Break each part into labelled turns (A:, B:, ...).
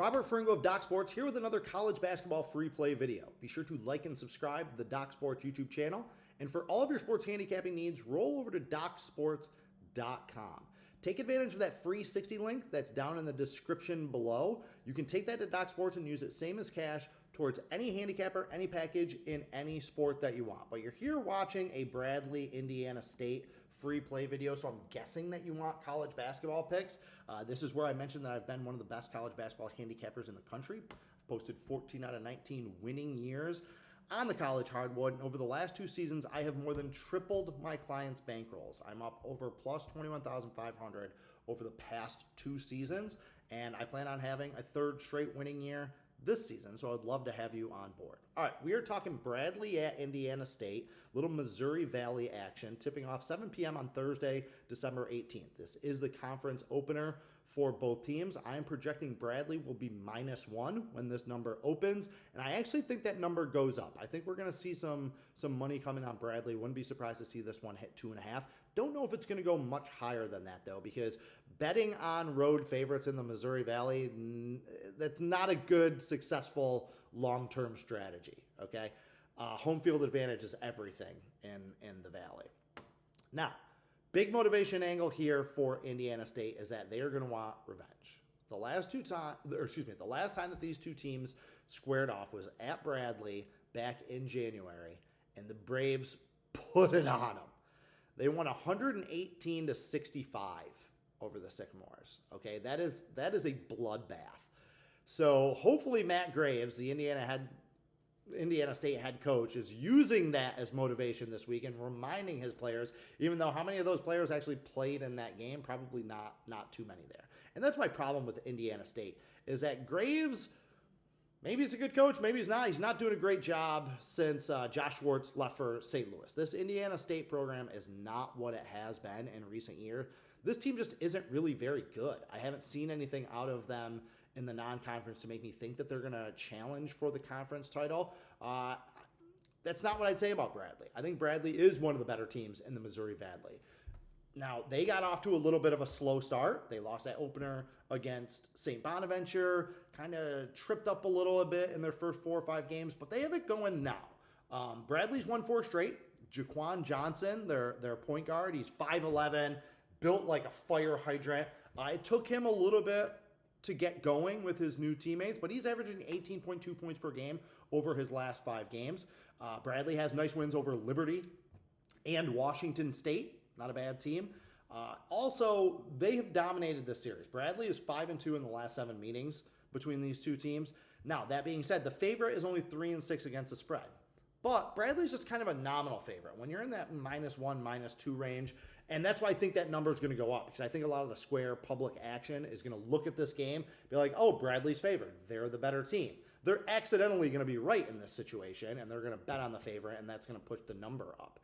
A: Robert Ferringo of DocSports here with another college basketball free play video. Be sure to like and subscribe to the DocSports YouTube channel. And for all of your sports handicapping needs, roll over to DocSports.com. Take advantage of that free 60 link that's down in the description below. You can take that to DocSports and use it same as cash towards any handicapper, any package in any sport that you want. But you're here watching a Bradley, Indiana State free play video, so I'm guessing that you want college basketball picks. This is where I mentioned that I've been one of the best college basketball handicappers in the country. I've posted 14 out of 19 winning years on the college hardwood, and over the last 2 seasons, I have more than tripled my clients' bankrolls. I'm up over plus 21,500 over the past 2 seasons, and I plan on having a 3rd straight winning year this season, so I'd love to have you on board. All right, we are talking Bradley at Indiana State, little Missouri Valley action, tipping off 7 p.m. on Thursday, December 18th. This is the conference opener for both teams. I am projecting Bradley will be -1 when this number opens, and I actually think that number goes up. I think we're going to see some money coming on Bradley. Wouldn't be surprised to see this one hit 2.5. Don't know if it's going to go much higher than that, though, because betting on road favorites in the Missouri Valley, that's not a good, successful long-term strategy, okay? Home field advantage is everything in the Valley. Now, big motivation angle here for Indiana State is that they are going to want revenge. The last time that these two teams squared off was at Bradley back in January, and the Braves put it on them. They won 118-65 over the Sycamores. Okay, that is a bloodbath. So hopefully Matt Graves, the Indiana State head coach, is using that as motivation this week and reminding his players, even though how many of those players actually played in that game? Probably not too many there. And that's my problem with Indiana State, is that Graves, maybe he's a good coach, maybe he's not. He's not doing a great job since Josh Schwartz left for St. Louis. This Indiana State program is not what it has been in recent years. This team just isn't really very good. I haven't seen anything out of them in the non-conference to make me think that they're going to challenge for the conference title. That's not what I'd say about Bradley. I think Bradley is one of the better teams in the Missouri Valley. Now, they got off to a little bit of a slow start. They lost that opener against St. Bonaventure, kind of tripped up a little bit in their first 4 or 5 games, but they have it going now. Bradley's won 4 straight. Jaquan Johnson, their point guard, he's 5'11", built like a fire hydrant. It took him a little bit to get going with his new teammates, but he's averaging 18.2 points per game over his last 5 games. Bradley has nice wins over Liberty and Washington State. Not a bad team. Also, they have dominated this series. Bradley is 5-2 in the last 7 meetings between these two teams. Now, that being said, the favorite is only 3-6 against the spread. But Bradley's just kind of a nominal favorite when you're in that -1, -2 range. And that's why I think that number is going to go up, because I think a lot of the square public action is going to look at this game, be like, oh, Bradley's favored. They're the better team. They're accidentally going to be right in this situation, and they're going to bet on the favorite, and that's going to push the number up.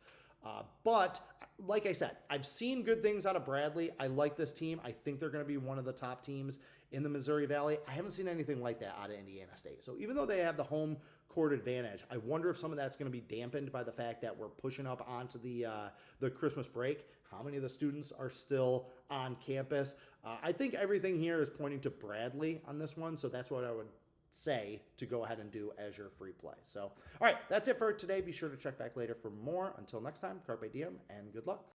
A: But like I said, I've seen good things out of Bradley. I like this team. I think they're going to be one of the top teams in the Missouri Valley. I haven't seen anything like that out of Indiana State. So even though they have the home court advantage, I wonder if some of that's going to be dampened by the fact that we're pushing up onto the Christmas break. How many of the students are still on campus? I think everything here is pointing to Bradley on this one. So that's what I would say to go ahead and do as your free play. So, all right, that's it for today. Be sure to check back later for more. Until next time, carpe diem and good luck.